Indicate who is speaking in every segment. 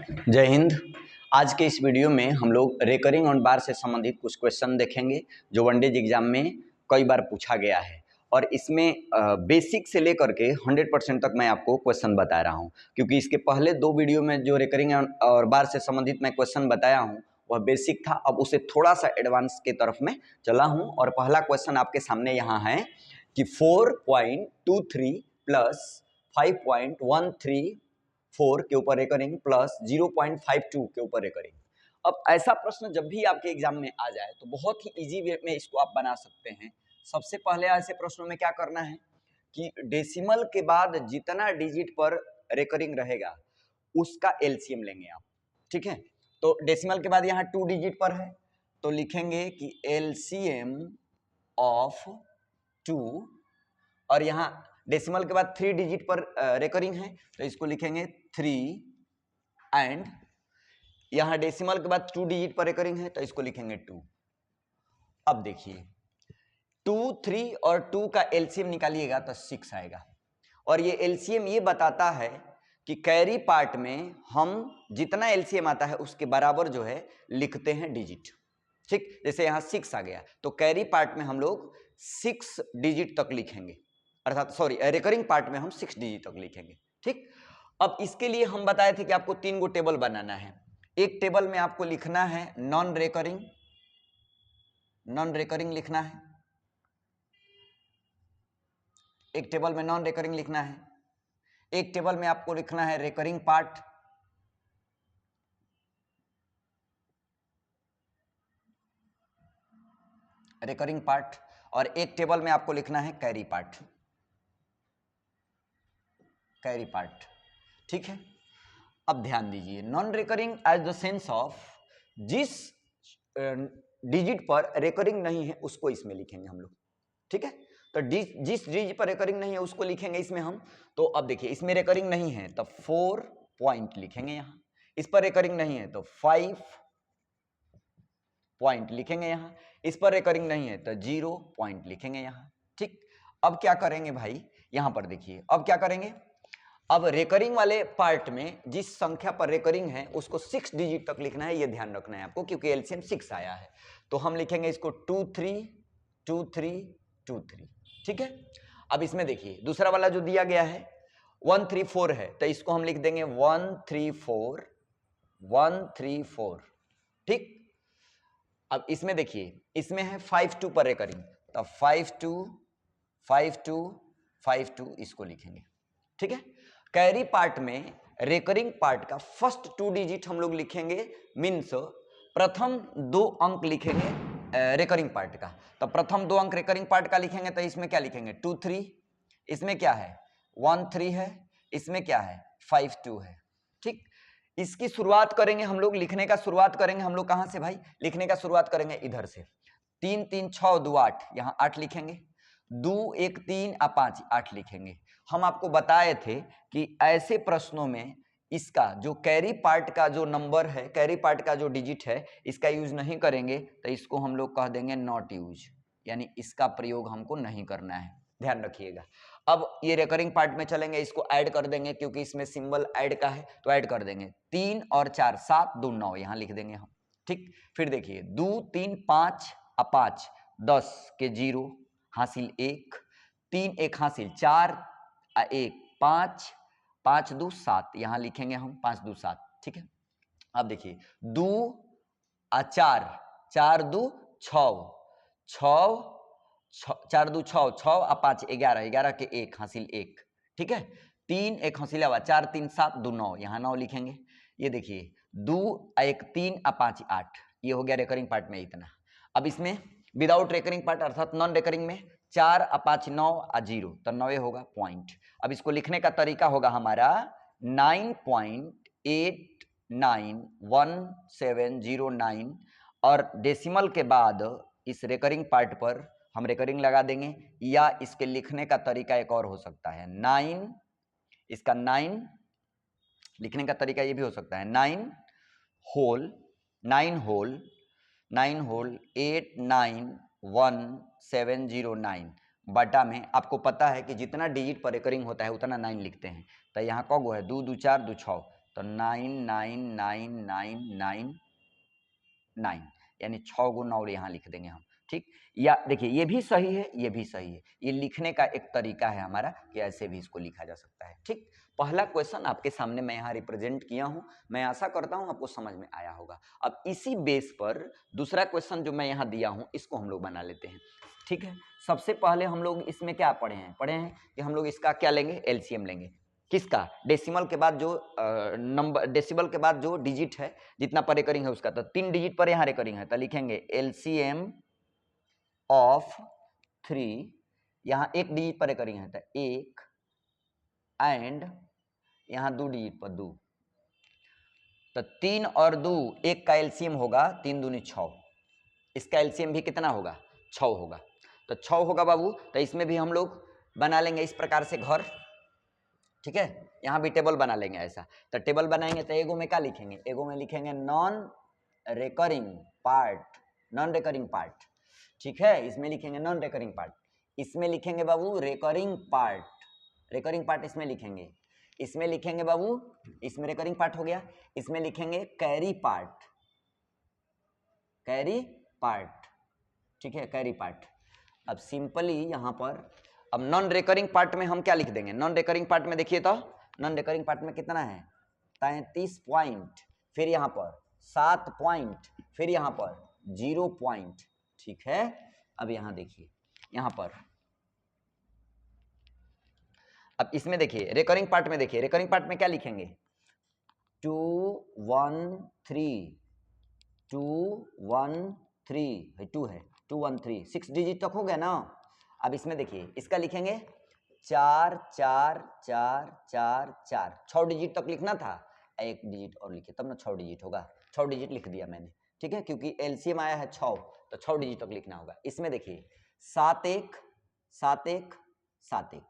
Speaker 1: जय हिंद। आज के इस वीडियो में हम लोग रेकरिंग ऑन बार से संबंधित कुछ क्वेश्चन देखेंगे जो वनडेज एग्जाम में कई बार पूछा गया है और इसमें बेसिक से लेकर के 100% तक मैं आपको क्वेश्चन बता रहा हूं, क्योंकि इसके पहले दो वीडियो में जो रेकरिंग और बार से संबंधित मैं क्वेश्चन बताया हूं वह बेसिक था। अब उसे थोड़ा सा एडवांस के तरफ में चला हूं और पहला क्वेश्चन आपके सामने यहाँ है कि 4.23 प्लस 5.134 के ऊपर रेकरिंग प्लस 0.52 के ऊपर रेकरिंग। अब ऐसा प्रश्न जब भी आपके एग्जाम में आ जाए तो बहुत ही इजी वे में इसको आप बना सकते हैं। सबसे पहले ऐसे प्रश्नों में क्या करना है कि डेसिमल के बाद जितना डिजिट पर रेकरिंग रहेगा उसका एलसीएम लेंगे आप, ठीक है। तो डेसिमल के बाद यहाँ 2 डिजिट पर है तो लिखेंगे कि एलसीएम ऑफ 2, और यहाँ डेसिमल के बाद 3 डिजिट पर रेकरिंग है तो इसको लिखेंगे 3, एंड यहाँ डेसिमल के बाद 2 डिजिट पर रेकरिंग है तो इसको लिखेंगे 2। अब देखिए 2, 3 और 2 का एलसीएम निकालिएगा तो 6 आएगा, और ये एलसीएम ये बताता है कि कैरी पार्ट में हम जितना एलसीएम आता है उसके बराबर जो है लिखते हैं डिजिट, ठीक। जैसे यहाँ 6 आ गया तो कैरी पार्ट में हम लोग 6 डिजिट तक लिखेंगे, अर्थात सॉरी रेकरिंग पार्ट में हम 6 डिजिट तक लिखेंगे, ठीक। अब इसके लिए हम बताए थे कि आपको 3 गो टेबल बनाना है। एक टेबल में आपको लिखना है नॉन रेकरिंग लिखना है, एक टेबल में नॉन रेकरिंग लिखना है, एक टेबल में आपको लिखना है रेकरिंग पार्ट, और एक टेबल में आपको लिखना है कैरी पार्ट, ठीक है। अब ध्यान दीजिए, non recurring as the sense of जिस डिजिट पर रेकरिंग नहीं है उसको इसमें लिखेंगे हम लोग, ठीक है। तो जिस डिजिट पर रेकरिंग नहीं है उसको लिखेंगे इसमें हम। तो अब देखिए इसमें रेकरिंग नहीं है तो 4 पॉइंट लिखेंगे यहाँ, इस पर रेकरिंग नहीं है तो 5 पॉइंट लिखेंगे यहाँ, इस पर रेकरिंग नहीं है तो 0 पॉइंट लिखेंगे यहाँ, ठीक। अब क्या करेंगे भाई, यहां पर देखिए अब क्या करेंगे, अब रेकरिंग वाले पार्ट में जिस संख्या पर रेकरिंग है उसको 6 डिजिट तक लिखना है, ये ध्यान रखना है आपको, क्योंकि एलसीएम 6 आया है। तो हम लिखेंगे इसको 2 3 2 3 2 3, ठीक है। अब इसमें देखिए दूसरा वाला जो दिया गया है 1 3 4 है तो इसको हम लिख देंगे 1 3 4 1 3 4, ठीक। अब इसमें देखिए इसमें है 5 2 पर रेकरिंग तो 5 2 5 2 5 2 इसको लिखेंगे, ठीक है। कैरी पार्ट में रेकरिंग पार्ट का फर्स्ट 2 डिजिट हम लोग लिखेंगे, मीन्स प्रथम 2 अंक लिखेंगे रेकरिंग पार्ट का। तो प्रथम 2 अंक रेकरिंग पार्ट का लिखेंगे तो इसमें क्या लिखेंगे 2 3, इसमें क्या है 1 3 है, इसमें क्या है 5 2 है, ठीक। इसकी शुरुआत करेंगे हम लोग, लिखने का शुरुआत करेंगे हम लोग कहां से भाई, लिखने का शुरुआत करेंगे इधर से। 3 3 6 2 8, यहां 8 लिखेंगे, 2 1 3 5 8 लिखेंगे। हम आपको बताए थे कि ऐसे प्रश्नों में इसका जो कैरी पार्ट का जो नंबर है, कैरी पार्ट का जो डिजिट है, इसका यूज नहीं करेंगे तो इसको हम लोग कह देंगे नॉट यूज, यानी इसका प्रयोग हमको नहीं करना है, ध्यान रखिएगा। अब ये रेकरिंग पार्ट में चलेंगे, इसको ऐड कर देंगे क्योंकि इसमें सिंबल ऐड का है तो ऐड कर देंगे। 3 और 4 7 2 9 यहां लिख देंगे हम, ठीक। फिर देखिए 2 3 5 5 10 के 0 हासिल 1, 3 1 हासिल 4 1 5 5 2 7 यहां लिखेंगे हम 5 2 7, ठीक है। अब देखिए 2 4 4 2 6 6 4 2 6 6 5 11 11 के 1 हासिल 1, ठीक है। 3 1 हासिल 4 3 7 2 9 यहाँ 9 लिखेंगे। ये देखिए 2 1 3 5 8, ये हो गया रेकरिंग पार्ट में इतना। अब इसमें विदाउट रेकरिंग पार्ट अर्थात नॉन रेकरिंग में 4 5 9 0 तो 9 होगा पॉइंट। अब इसको लिखने का तरीका होगा हमारा 9.891709 और डेसिमल के बाद इस रेकरिंग पार्ट पर हम रेकरिंग लगा देंगे, या इसके लिखने का तरीका एक और हो सकता है 9, इसका 9 लिखने का तरीका ये भी हो सकता है 9 होल 8911709 बटा में, आपको पता है कि जितना डिजिट पर रेकरिंग होता है उतना 9 लिखते हैं। तो यहाँ कौ गो है 2 2 4 2 6, तो 99999 यानी 6 गुना और यहाँ लिख देंगे हम, ठीक। या देखिए ये भी सही है, ये भी सही है, ये लिखने का एक तरीका है हमारा कि ऐसे भी इसको लिखा जा सकता है, ठीक। पहला क्वेश्चन आपके सामने मैं यहाँ रिप्रेजेंट किया हूँ, मैं आशा करता हूँ आपको समझ में आया होगा। अब इसी बेस पर दूसरा क्वेश्चन जो मैं यहाँ दिया हूँ इसको हम लोग बना लेते हैं, ठीक है। सबसे पहले हम लोग इसमें क्या पढ़े हैं कि हम लोग इसका क्या लेंगे, एलसीएम लेंगे। किसका, डेसिमल के बाद जो नंबर, डेसिमल के बाद जो डिजिट है जितना पर रिकरिंग है उसका, तो 3 डिजिट पर यहाँ रिकरिंग है तो लिखेंगे एलसीएम ऑफ 3, यहाँ 1 डिजिट पर रिकरिंग है तो 1 एंड यहाँ 2 डिजिट पर 2, तो 3 और 2 1 का एलसीएम होगा 3 दूनी 6, इसका एलसीएम भी कितना होगा 6 होगा, तो 6 होगा बाबू। तो इसमें भी हम लोग बना लेंगे इस प्रकार से घर, ठीक है। यहाँ भी टेबल बना लेंगे ऐसा, तो टेबल बनाएंगे तो एगो में क्या लिखेंगे, एगो में लिखेंगे non recurring part, non recurring part, ठीक है। इसमें लिखेंगे नॉन रिकरिंग पार्ट, इसमें लिखेंगे बाबू रिकरिंग पार्ट, रिकरिंग पार्ट इसमें लिखेंगे, इसमें लिखेंगे बाबू, इसमें रिकरिंग पार्ट हो गया, इसमें लिखेंगे कैरी पार्ट, कैरी पार्ट, ठीक है, कैरी पार्ट। अब सिंपली यहाँ पर अब नॉन रिकरिंग पार्ट में हम क्या लिख देंगे, नॉन रिकरिंग पार्ट में देखिए तो नॉन रिकरिंग पार्ट में कितना है 33 पॉइंट, फिर यहाँ पर 7 पॉइंट, फिर यहाँ पर 0 पॉइंट, ठीक है। अब यहाँ देखिए, यहाँ पर अब इसमें देखिए रिकरिंग पार्ट में, देखिए रिकरिंग पार्ट में क्या लिखेंगे 213, 213 2 है 213, 6 डिजिट तक हो गया ना। अब इसमें देखिए इसका लिखेंगे 4 4 4 4 4, 6 डिजिट तक लिखना था, 1 डिजिट और लिखिए तब ना 6 डिजिट होगा, 6 डिजिट लिख दिया मैंने, ठीक है, क्योंकि एलसीएम आया है 6 तो 6 डिजिट तक लिखना होगा। इसमें देखिए 7 1 7 1 7 1,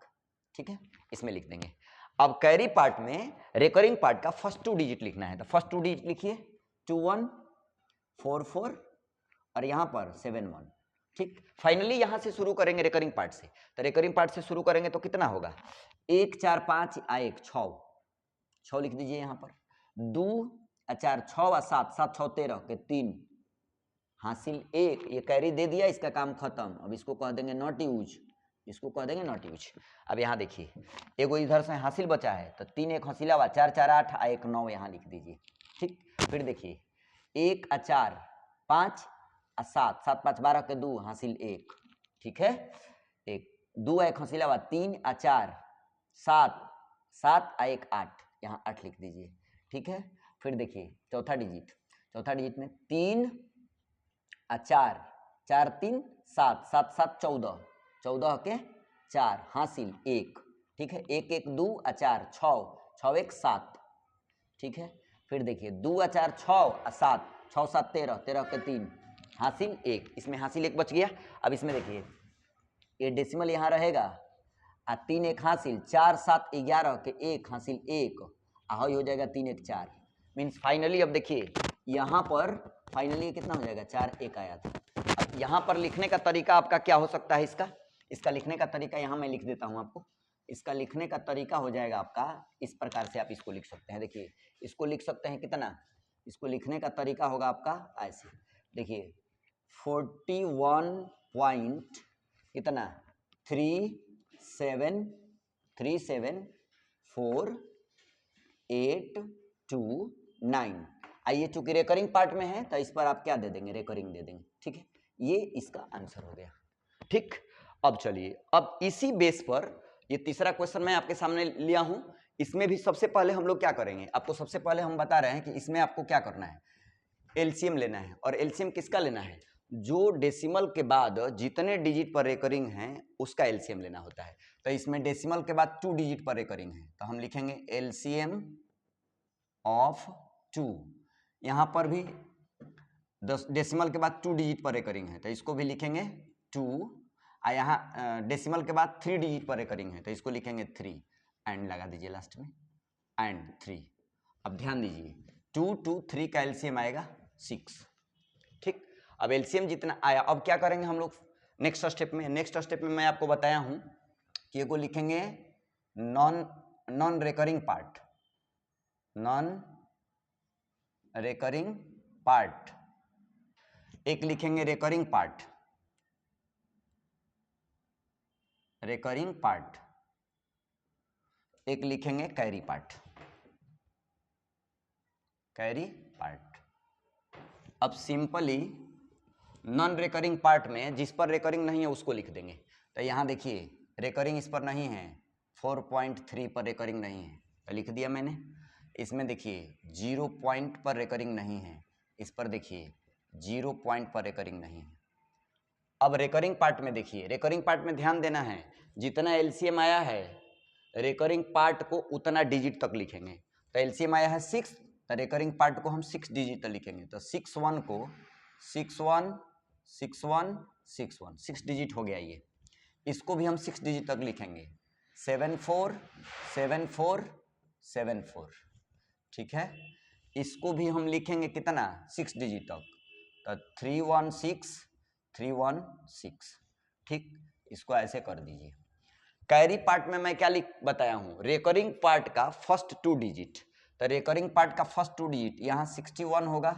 Speaker 1: ठीक है, इसमें लिख देंगे। अब कैरी पार्ट में रिकरिंग पार्ट का फर्स्ट 2 डिजिट लिखना है, तो फर्स्ट 2 डिजिट लिखिए 2144 और यहाँ पर 71, ठीक। फाइनली यहां से शुरू करेंगे रिकरिंग पार्ट से, तो रिकरिंग पार्ट से शुरू करेंगे तो कितना होगा 1 4 5 1 6, 6 लिख दीजिए यहाँ पर, 2 4 6 और 7 7 6 13 के 3 हासिल 1, ये कैरी दे दिया, इसका काम खत्म। अब इसको कह देंगे नॉट यूज, इसको कह देंगे नॉट यूज। अब यहाँ देखिए एगो इधर से हासिल बचा है तो 3 1 हसीला हुआ 4 4 8 1 9 यहाँ लिख दीजिए, ठीक। फिर देखिए 1 4 5 7 7 5 12 के 2 हासिल 1, ठीक है, 1 2 1 हसीला हुआ 3 4 7 7 1 8, यहाँ 8 लिख दीजिए, ठीक है। फिर देखिए चौथा डिजिट में 3 4 4 3 7 7 7 14, 14 के 4 हासिल 1, ठीक है, 1 1 2 4 6 6 1 7, ठीक है। फिर देखिए 2 4 6 7 6 7 13 13 के 3 हासिल 1, इसमें हासिल 1 बच गया। अब इसमें देखिए ये डेसिमल यहाँ रहेगा, 3 1 हासिल 4 7 11 के 1 हासिल 1, हो जाएगा 3 1 4, मीन्स फाइनली अब देखिए यहाँ पर फाइनली कितना हो जाएगा 4 1 आया था। अब यहाँ पर लिखने का तरीका आपका क्या हो सकता है, इसका लिखने का तरीका यहाँ मैं लिख देता हूँ आपको, इसका लिखने का तरीका हो जाएगा आपका इस प्रकार से, आप इसको लिख सकते हैं। देखिए इसको लिख सकते हैं कितना, इसको लिखने का तरीका होगा आपका ऐसे, देखिए 41 पॉइंट कितना 37 4 8 2 9। आइए चूंकि रिकरिंग पार्ट में है तो इस पर आप क्या दे देंगे, रिकरिंग दे देंगे, ठीक है, ये इसका आंसर हो गया, ठीक। अब चलिए अब इसी बेस पर ये तीसरा क्वेश्चन मैं आपके सामने लिया हूं, इसमें भी सबसे पहले हम लोग क्या करेंगे, आपको सबसे पहले हम बता रहे हैं कि इसमें आपको क्या करना है, एलसीएम लेना है। और एलसीएम किसका लेना है, जो डेसिमल के बाद जितने डिजिट पर रिकरिंग है उसका एलसीएम लेना होता है। तो इसमें डेसिमल के बाद 2 डिजिट पर रिकरिंग है तो हम लिखेंगे एलसीएम ऑफ 2, यहाँ पर भी डेसिमल के बाद 2 डिजिट पर रिकरिंग है तो इसको भी लिखेंगे 2, यहाँ डेसिमल के बाद 3 डिजिट पर रिकरिंग है तो इसको लिखेंगे 3, एंड लगा दीजिए लास्ट में, एंड 3। अब ध्यान दीजिए 2 2 3 का एलसीएम आएगा 6, ठीक। अब एलसीएम जितना आया, अब क्या करेंगे हम लोग नेक्स्ट स्टेप में मैं आपको बताया हूं कि ये को लिखेंगे non recurring part, non recurring part, एक लिखेंगे रेकरिंग पार्ट, रेकरिंग पार्ट, एक लिखेंगे कैरी पार्ट, कैरी पार्ट। अब सिंपली नॉन रेकरिंग पार्ट में जिस पर रेकरिंग नहीं है उसको लिख देंगे। तो यहाँ देखिए रेकरिंग इस पर नहीं है, 4.3 पर रेकरिंग नहीं है तो लिख दिया मैंने। इसमें देखिए 0 पॉइंट पर रेकरिंग नहीं है, इस पर देखिए 0 पॉइंट पर रेकरिंग नहीं है। अब रेकरिंग पार्ट में देखिए, रेकरिंग पार्ट में ध्यान देना है, जितना एलसीएम आया है रेकरिंग पार्ट को उतना डिजिट तक लिखेंगे। तो एलसीएम आया है 6, तो रेकरिंग पार्ट को हम 6 डिजिट तक लिखेंगे। तो 61 को 61 61 61 6 डिजिट हो गया ये, इसको भी हम 6 डिजिट तक लिखेंगे, 74 74 74, ठीक है। इसको भी हम लिखेंगे कितना, 6 डिजिट तक, तो 316 316, ठीक। इसको ऐसे कर दीजिए। कैरी पार्ट में मैं क्या बताया हूं, रेकरिंग पार्ट का फर्स्ट 2 डिजिट, तो रेकरिंग पार्ट का फर्स्ट 2 डिजिट यहाँ 61 होगा,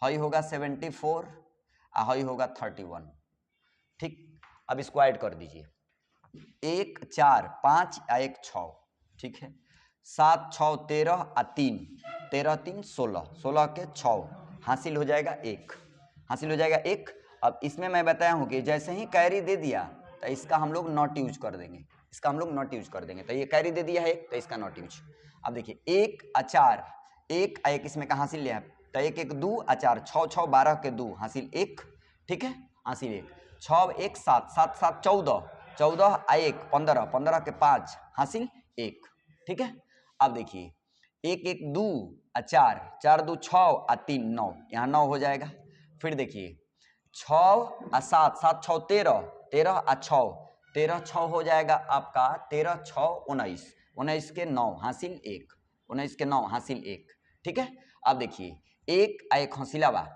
Speaker 1: हाई होगा 74, हाई होगा 31, ठीक। अब इसको ऐड कर दीजिए, 1 4 5 1 6, ठीक है। 7 6 13 3 13 3 16, 16 के 6 हासिल हो जाएगा 1, हासिल हो जाएगा 1। अब इसमें मैं बताया हूँ कि जैसे ही कैरी दे दिया तो इसका हम लोग नॉट यूज कर देंगे, इसका हम लोग नॉट यूज कर देंगे। तो ये कैरी दे दिया है तो इसका नॉट यूज। अब देखिए 1 4 1 1 इसमें का हासिल लिया है, तो 1 1 2 4 6 6 12 के 2 हासिल 1, ठीक है, हासिल 1, 6 1 7 7 7 14 14 1 15 15 के 5 हासिल 1, ठीक है। अब देखिए 1 1 2 4 4 2 6 3 9, यहाँ 9 हो जाएगा। फिर देखिए 6 7 7 6 13 13 6 13 6 हो जाएगा आपका 13 6 19 19 के 9 हासिल 1, 19 के 9 हासिल 1, ठीक है। अब देखिए 1 1 हौसिलावा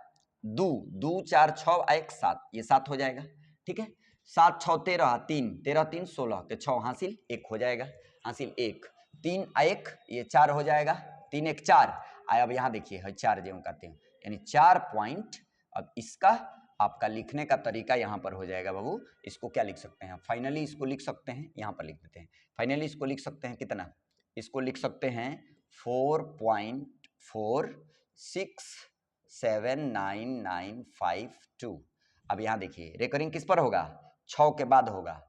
Speaker 1: 2 2 4 6 1 7, ये 7 हो जाएगा, ठीक है। 7 6 13 3 13 3 16 के 6 हासिल 1 हो जाएगा, हासिल 1, 3 1 ये 4 हो जाएगा, 3 1 4। अब यहाँ देखिए 4 जो कहते हैं यानी 4 पॉइंट। अब इसका आपका लिखने का तरीका यहाँ पर हो जाएगा बाबू, इसको क्या लिख सकते हैं फाइनली, इसको लिख सकते हैं यहाँ पर लिख देते हैं फाइनली, इसको लिख सकते हैं कितना, इसको लिख सकते हैं 4.467995 अब यहाँ देखिए रेकरिंग किस पर होगा, 6 के बाद होगा,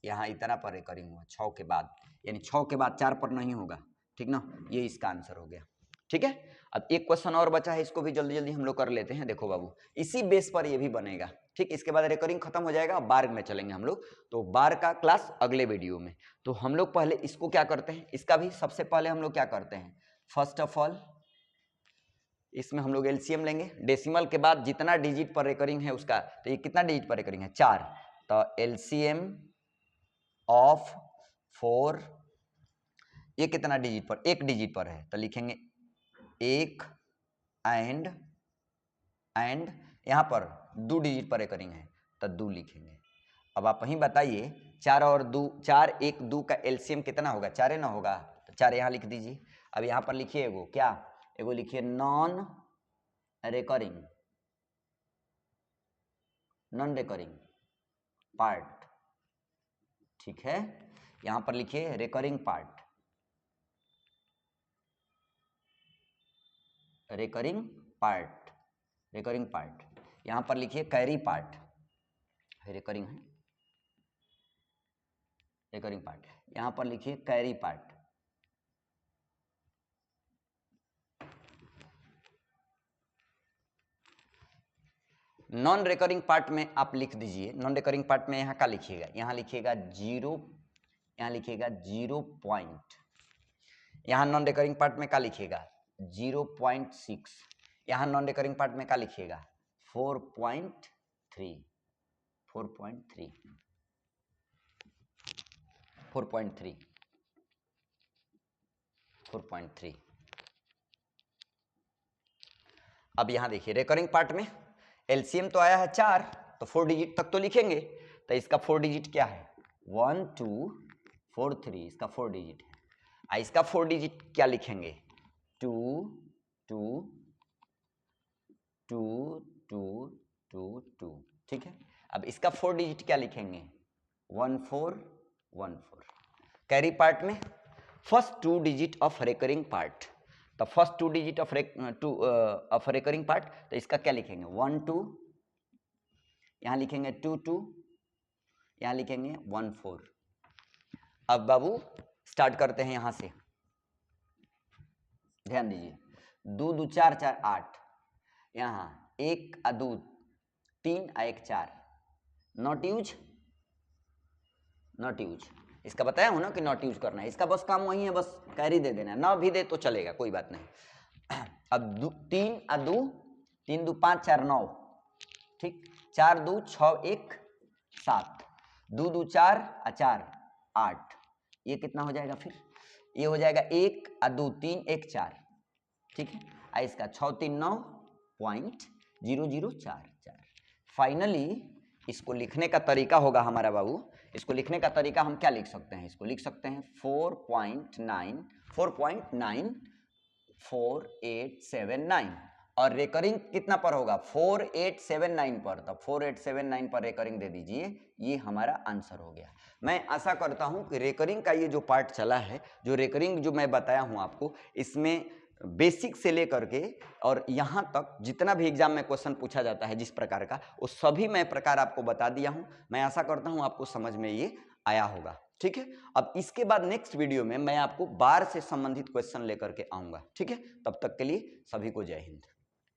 Speaker 1: यहाँ इतना पर रेकरिंग हुआ 6 के बाद, यानी 6 के बाद 4 पर नहीं होगा, ठीक ना। ये इसका आंसर हो गया, ठीक है। अब एक क्वेश्चन और बचा है, इसको भी जल्दी जल्दी हम लोग कर लेते हैं। देखो बाबू इसी बेस पर ये भी बनेगा, ठीक। इसके बाद रेकरिंग खत्म हो जाएगा, बार में चलेंगे हम लोग, तो बार का क्लास अगले वीडियो में। तो हम लोग पहले इसको क्या करते हैं, इसका भी सबसे पहले हम लोग क्या करते हैं, फर्स्ट ऑफ ऑल इसमें हम लोग एलसीएम लेंगे, डेसिमल के बाद जितना डिजिट पर रेकरिंग है उसका, तो ये कितना डिजिट पर रेकरिंग है 4, तो एलसीएम ऑफ 4 ये कितना डिजिट पर, 1 डिजिट पर है, तो लिखेंगे 1 एंड यहाँ पर 2 डिजिट पर रेकरिंग है तो 2 लिखेंगे। अब आप वहीं बताइए 4 और 2 4 1 2 का एलसीएम कितना होगा, 4 ना होगा, तो 4 यहाँ लिख दीजिए। अब यहाँ पर लिखिए एगो क्या, एगो लिखिए नॉन रेकरिंग पार्ट, ठीक है। यहाँ पर लिखिए recurring part, recurring part, recurring part. यहाँ पर लिखिए कैरी पार्ट, रेकरिंग है रेकरिंग पार्ट, यहाँ पर लिखिए carry part, non recurring part में आप लिख दीजिए, नॉन रेकरिंग पार्ट में यहाँ का लिखिएगा, यहाँ लिखिएगा 0, यहाँ लिखिएगा 0 पॉइंट, यहाँ नॉन रेकरिंग पार्ट में क्या लिखिएगा 0.6, यहाँ नॉन रेकरिंग पार्ट में क्या लिखिएगा 4.3 4.3 4.3 4.3। अब यहाँ देखिए रेकरिंग पार्ट में एलसीएम तो आया है 4, तो 4 डिजिट तक तो लिखेंगे, तो इसका 4 डिजिट क्या है 1 2 4 3, इसका 4 डिजिट है। इसका 4 डिजिट क्या लिखेंगे 2 2 2 2 2 2, ठीक है। अब इसका 4 डिजिट क्या लिखेंगे, 1 4 1 4। कैरी पार्ट में first 2 digit of recurring part, तो first 2 digit of recurring part, तो इसका क्या लिखेंगे 1 2, यहां लिखेंगे 2 2, यहां लिखेंगे 1 4। अब बाबू स्टार्ट करते हैं यहां से, ध्यान दीजिए, 2 2 4 4 8, यहां 1 आ 2 3 आ 1 4, नॉट यूज, नॉट यूज, इसका बताया हूं ना कि नॉट यूज करना है, इसका बस काम वही है, बस कैरी दे देना है, ना भी दे तो चलेगा, कोई बात नहीं। अब 3 आ 2, 3 2 5 4 9, ठीक, 4 2 6 1 7, 2 2 4 आ 4 8, ये कितना हो जाएगा, फिर ये हो जाएगा 1 आ 2 3 1 4, ठीक है। आ इसका 6 3 9.0044। फाइनली इसको लिखने का तरीका होगा हमारा बाबू, इसको लिखने का तरीका हम क्या लिख सकते हैं, इसको लिख सकते हैं 4.94879, और रेकरिंग कितना पर होगा 4879 पर, तो 4879 पर रेकरिंग दे दीजिए, ये हमारा आंसर हो गया। मैं आशा करता हूं कि रेकरिंग का ये जो पार्ट चला है, जो रेकरिंग जो मैं बताया हूं आपको, इसमें बेसिक से लेकर के और यहाँ तक जितना भी एग्जाम में क्वेश्चन पूछा जाता है जिस प्रकार का, वो सभी मैं प्रकार आपको बता दिया हूँ। मैं आशा करता हूँ आपको समझ में ये आया होगा, ठीक है। अब इसके बाद नेक्स्ट वीडियो में मैं आपको बार से संबंधित क्वेश्चन लेकर के आऊँगा, ठीक है। तब तक के लिए सभी को जय हिंद।